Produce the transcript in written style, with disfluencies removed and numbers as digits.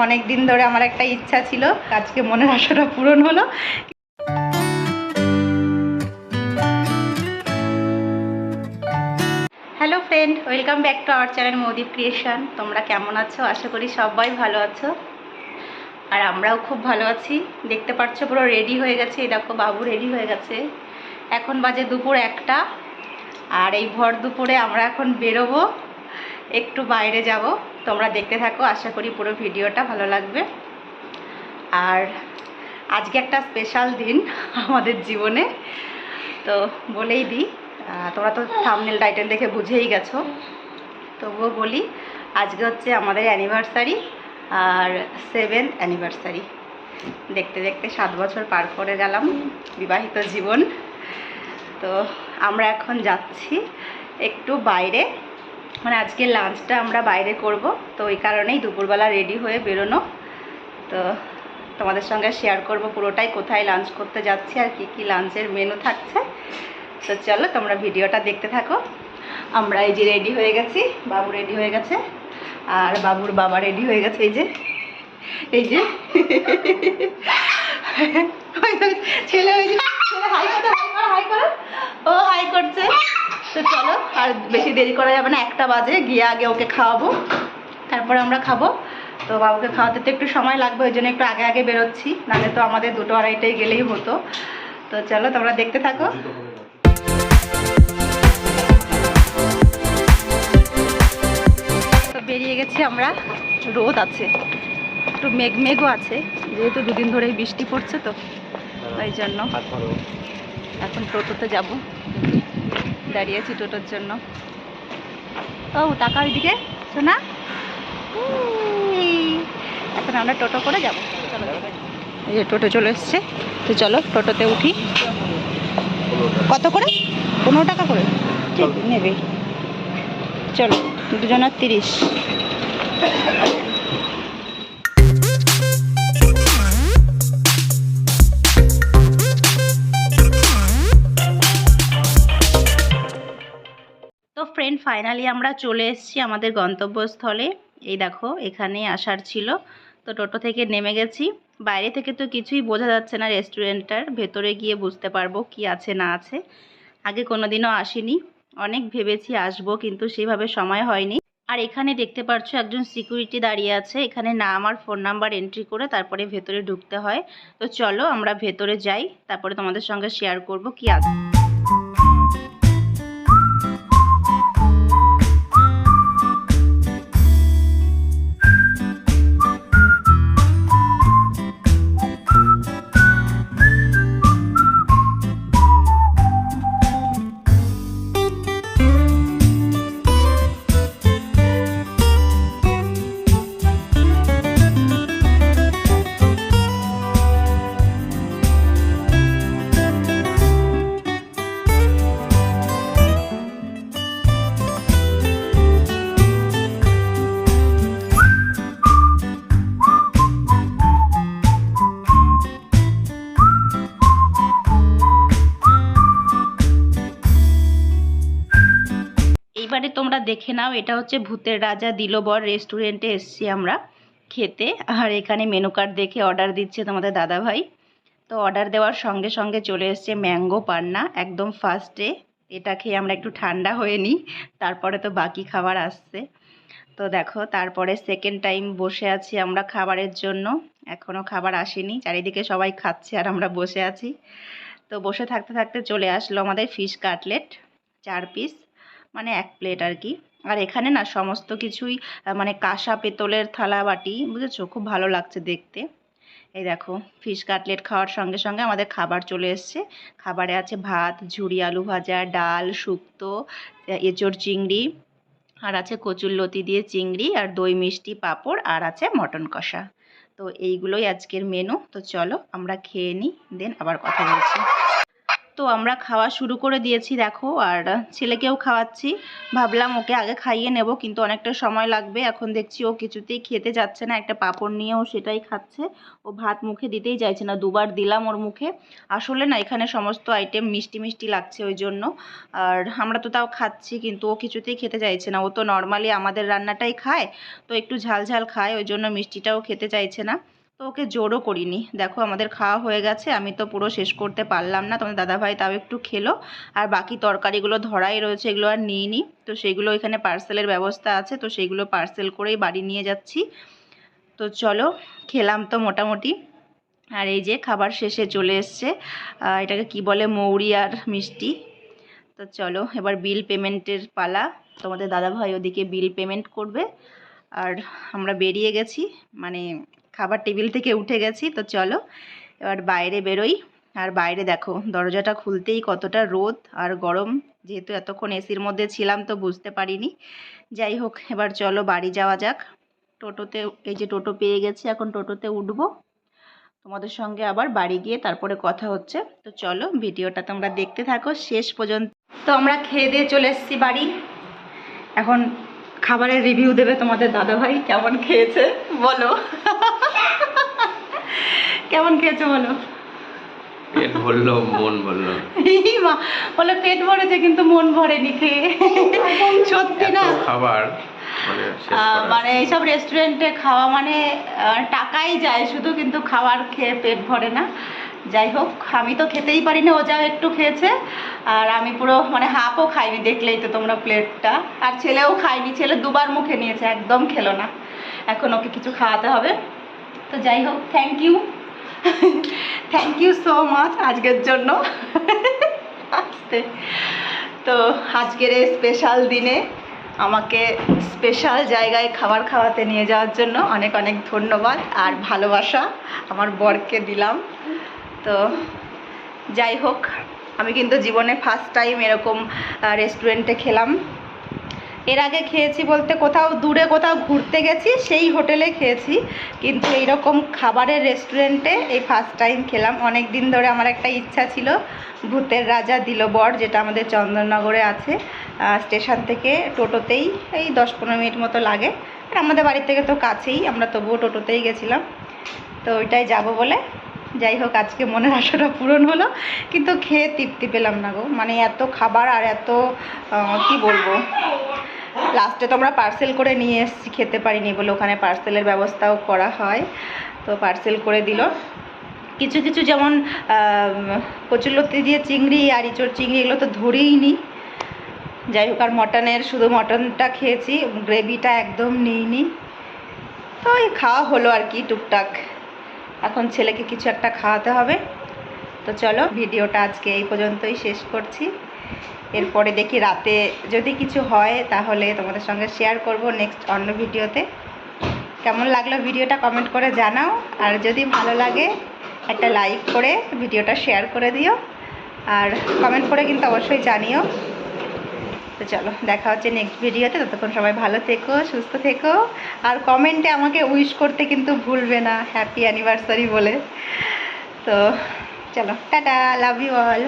অনেক দিন ধরে আমার একটা ইচ্ছা ছিল, আজকে মনের আশাটা পূরণ হলো। Hello friend, welcome back to our channel Moudeep creation. তোমরা কেমন আছো? আশা করি সবাই ভালো আছো, আর আমরাও খুব ভালো আছি। দেখতে পাচ্ছ পুরো রেডি হয়ে গেছে। এই দেখো বাবু রেডি হয়ে গেছে। এখন বাজে দুপুর 1টা, আর এই ভর দুপুরে আমরা এখন বেরোবো, একটু বাইরে যাব। তোমরা দেখতে থাকো, আশা করি পুরো ভিডিওটা ভালো লাগবে। আর আজকে একটা স্পেশাল দিন আমাদের জীবনে, তো বলেই দিই। তোমরা তো থাম্বনেল টাইটেল দেখে বুঝেই গেছো, তবুও বলি, আজকে হচ্ছে আমাদের অ্যানিভার্সারি, আর 7th অ্যানিভার্সারি। দেখতে দেখতে 7 বছর পার করে গেলাম বিবাহিত জীবন। তো আমরা এখন যাচ্ছি একটু বাইরে, মানে আজকে লাঞ্চটা আমরা বাইরে করব, তো ওই কারণেই দুপুরবেলা রেডি হয়ে বেরোনো। তো তোমাদের সঙ্গে শেয়ার করব পুরোটাই, কোথায় লাঞ্চ করতে যাচ্ছি আর কি কি লাঞ্চের মেনু থাকছে। তো চলো তোমরা ভিডিওটা দেখতে থাকো। আমরা এই যে রেডি হয়ে গেছি, বাবু রেডি হয়ে গেছে, আর বাবুর বাবা রেডি হয়ে গেছে। এই যে ছেলে হাই করো, ও হাই করছে। তো চলো, আর বেশি দেরি করা যাবে না, 1টা বাজে, গিয়ে আগে ওকে খাওয়াবো, তারপরে আমরা খাবো। তো বাবুকে খাওয়াতে তো একটু সময় লাগবে, ওই জন্য একটু আগে আগে বেরোচ্ছি, নাহলে তো আমাদের 2টো আড়াইটায় গেলেই হতো। তো চলো তোমরা দেখতে থাকো। তো বেরিয়ে গেছি আমরা, রোদ আছে, একটু মেঘও আছে, যেহেতু 2 দিন ধরেই বৃষ্টি পড়ছে, তো ওই জন্য এখন টোটোতে যাব, দাঁড়িয়েছি টোটোর জন্য। ও টাকা ওইদিকে শোনা, এখন আমরা টোটো করে যাব। চলো, এই যে টোটো চলে এসছে। তো চলো টোটোতে উঠি। কত করে? 15 টাকা করে, ঠিক নেবে। চলো, 2জনের 30। তো ফ্রেন্ড, ফাইনালি আমরা চলে এসেছি আমাদের গন্তব্যস্থলে। এই দেখো, এখানে আসার ছিল, তো টোটো থেকে নেমে গেছি। বাইরে থেকে তো কিছুই বোঝা যাচ্ছে না রেস্টুরেন্টটার, ভেতরে গিয়ে বুঝতে পারবো কি আছে না আছে। আগে কোনোদিনও আসিনি, অনেক ভেবেছি আসবো, কিন্তু সেভাবে সময় হয়নি। আর এখানে দেখতে পাচ্ছ একজন সিকিউরিটি দাঁড়িয়ে আছে, এখানে নাম আর ফোন নাম্বার এন্ট্রি করে তারপরে ভেতরে ঢুকতে হয়। তো চলো আমরা ভেতরে যাই, তারপরে তোমাদের সঙ্গে শেয়ার করব কি আছে। এইবারে তোমরা দেখে নাও, এটা হচ্ছে ভূতের রাজা দিলবর রেস্টুরেন্টে এসেছি আমরা খেতে। আর এখানে মেনু কার্ড দেখে অর্ডার দিচ্ছে তোমাদের দাদা ভাই। তো অর্ডার দেওয়ার সঙ্গে সঙ্গে চলে এসছে ম্যাঙ্গো পান্না, একদম ফার্স্টে। এটা খেয়ে আমরা একটু ঠান্ডা হয়ে নিই, তারপরে তো বাকি খাবার আসছে। তো দেখো, তারপরে সেকেন্ড টাইম বসে আছি আমরা খাবারের জন্য। এখনও খাবার আসেনি, চারিদিকে সবাই খাচ্ছে আর আমরা বসে আছি। তো বসে থাকতে থাকতে চলে আসলো আমাদের ফিশ কাটলেট, 4 পিস, মানে 1 প্লেট আর কি। আর এখানে না সমস্ত কিছুই মানে কাঁসা পেতলের থালা বাটি, বুঝেছো, খুব ভালো লাগছে দেখতে। এই দেখো, ফিশ কাটলেট খাওয়ার সঙ্গে সঙ্গে আমাদের খাবার চলে এসছে। খাবারে আছে ভাত, ঝুরি আলু ভাজা, ডাল, শুক্তো, এঁচোড় চিংড়ি, আর আছে কচুরলতি দিয়ে চিংড়ি, আর দই মিষ্টি, পাঁপড়, আর আছে মটন কষা। তো এইগুলোই আজকের মেনু। তো চলো আমরা খেয়ে নিই, দেন আবার কথা বলছি। তো আমরা খাওয়া শুরু করে দিয়েছি দেখো, আর ছেলেকেও খাওয়াচ্ছি। ভাবলাম ওকে আগে খাইয়ে নেব, কিন্তু অনেকটা সময় লাগবে। এখন দেখছি ও কিছুতেই খেতে যাচ্ছে না, একটা পাঁপড় নিয়েও সেটাই খাচ্ছে। ও ভাত মুখে দিতেই চাইছে না, দুবার দিলাম ওর মুখে। আসলে না এখানে সমস্ত আইটেম মিষ্টি মিষ্টি লাগছে ওই জন্য। আর আমরা তো তাও খাচ্ছি, কিন্তু ও কিছুতেই খেতে চাইছে না। ও তো নর্মালি আমাদের রান্নাটাই খায়, তো একটু ঝাল ঝাল খায়, ওই জন্য মিষ্টিটাও খেতে চাইছে না। তো ওকে জোরও করিনি। দেখো আমাদের খাওয়া হয়ে গেছে, আমি তো পুরো শেষ করতে পারলাম না, তোমাদের দাদাভাই তাও একটু খেলো। আর বাকি তরকারিগুলো ধরাই রয়েছে, এগুলো আর নিইনি। তো সেইগুলো এখানে পার্সেলের ব্যবস্থা আছে, তো সেইগুলো পার্সেল করেই বাড়ি নিয়ে যাচ্ছি। তো চলো, খেলাম তো মোটামুটি। আর এই যে খাবার শেষে চলে এসছে, এটাকে কি বলে, মৌরি আর মিষ্টি। তো চলো এবার বিল পেমেন্টের পালা। তোমাদের দাদাভাই ওদিকে বিল পেমেন্ট করবে, আর আমরা বেরিয়ে গেছি, মানে খাবার টেবিল থেকে উঠে গেছি। তো চলো এবার বাইরে বেরোই। আর বাইরে দেখো দরজাটা খুলতেই কতটা রোদ আর গরম, যেহেতু এতক্ষণ এসির মধ্যে ছিলাম তো বুঝতে পারিনি। যাই হোক, এবার চলো বাড়ি যাওয়া যাক। টোটোতে, এই যে টোটো পেয়ে গেছি, এখন টোটোতে উঠবো। তোমাদের সঙ্গে আবার বাড়ি গিয়ে তারপরে কথা হচ্ছে। তো চলো ভিডিওটা তোমরা দেখতে থাকো শেষ পর্যন্ত। তো আমরা খেয়ে দিয়ে চলে এসেছি বাড়ি। এখন খাবারের রিভিউ দেবে তোমাদের দাদাভাই, কেমন খেয়েছে বলো। কেমন খেয়েছে বলো। পেট ভরলো, মন ভরলো। মা বলে পেট ভরেছে কিন্তু মন ভরেনি খেয়ে। সত্যি না, খাবার মানে এইসব রেস্টুরেন্টে খাওয়া মানে টাকাই যায় শুধু, কিন্তু খাবার খেয়ে পেট ভরে না। যাই হোক, আমি তো খেতেই পারি না, ও যা একটু খেয়েছে, আর আমি পুরো মানে হাফও খাইনি, দেখলেই তো তোমরা প্লেটটা। আর ছেলেও খাইনি, ছেলে দুবার মুখে নিয়েছে, একদম খেলো না। এখন ওকে কিছু খাওয়াতে হবে। তো যাই হোক, thank you, thank you so much আজকের জন্য। আসতে তো আজকের এই স্পেশাল দিনে আমাকে স্পেশাল জায়গায় খাবার খাওয়াতে নিয়ে যাওয়ার জন্য অনেক অনেক ধন্যবাদ আর ভালোবাসা আমার বরকে দিলাম। তো যাই হোক, আমি কিন্তু জীবনে ফার্স্ট টাইম এরকম রেস্টুরেন্টে খেলাম। এর আগে খেয়েছি বলতে কোথাও দূরে কোথাও ঘুরতে গেছি, সেই হোটেলে খেয়েছি, কিন্তু এইরকম খাবারের রেস্টুরেন্টে এই ফার্স্ট টাইম খেলাম। অনেক দিন ধরে আমার একটা ইচ্ছা ছিল, ভূতের রাজা দিল বর, যেটা আমাদের চন্দননগরে আছে, স্টেশন থেকে টোটোতেই এই 10-15 মিনিট মতো লাগে। আর আমাদের বাড়ি থেকে তো কাছেই, আমরা তবুও টোটোতেই গেছিলাম। তো ওইটাই যাব বলে। যাই হোক, আজকে মনের আশাটা পূরণ হলো, কিন্তু খেয়ে তৃপ্তি পেলাম না গো। মানে এত খাবার আর এত কি বলবো, লাস্টে তো আমরা পার্সেল করে নিয়ে এসেছি, খেতে পারিনি বলে, ওখানে পার্সেলের ব্যবস্থাও করা হয়। তো পার্সেল করে দিল কিছু কিছু, যেমন কচুরলতি দিয়ে চিংড়ি আর ইঁচড় চিংড়ি, এগুলো তো ধরেই নি। যাই হোক, আর মটনের শুধু মটনটা খেয়েছি, গ্রেভিটা একদম নিইনি। তো এই খাওয়া হলো আর কি টুকটাক। এখন ছেলেকে কিছু একটা খাওয়াতে হবে। তো চলো ভিডিওটা আজকে এই পর্যন্তই শেষ করছি। এরপরে দেখি রাতে যদি কিছু হয় তাহলে তোমাদের সঙ্গে শেয়ার করব নেক্সট অন্য ভিডিওতে। কেমন লাগলো ভিডিওটা কমেন্ট করে জানাও, আর যদি ভালো লাগে একটা লাইক করে ভিডিওটা শেয়ার করে দিও, আর কমেন্ট করে কিন্তু অবশ্যই জানিও। তো চলো দেখা হচ্ছে নেক্সট ভিডিওতে, ততক্ষণ সবাই ভালো থেকো, সুস্থ থেকো, আর কমেন্টে আমাকে উইশ করতে কিন্তু ভুলবে না, হ্যাপি অ্যানিভার্সারি বলে। তো চলো টাটা, লাভ ইউ অল।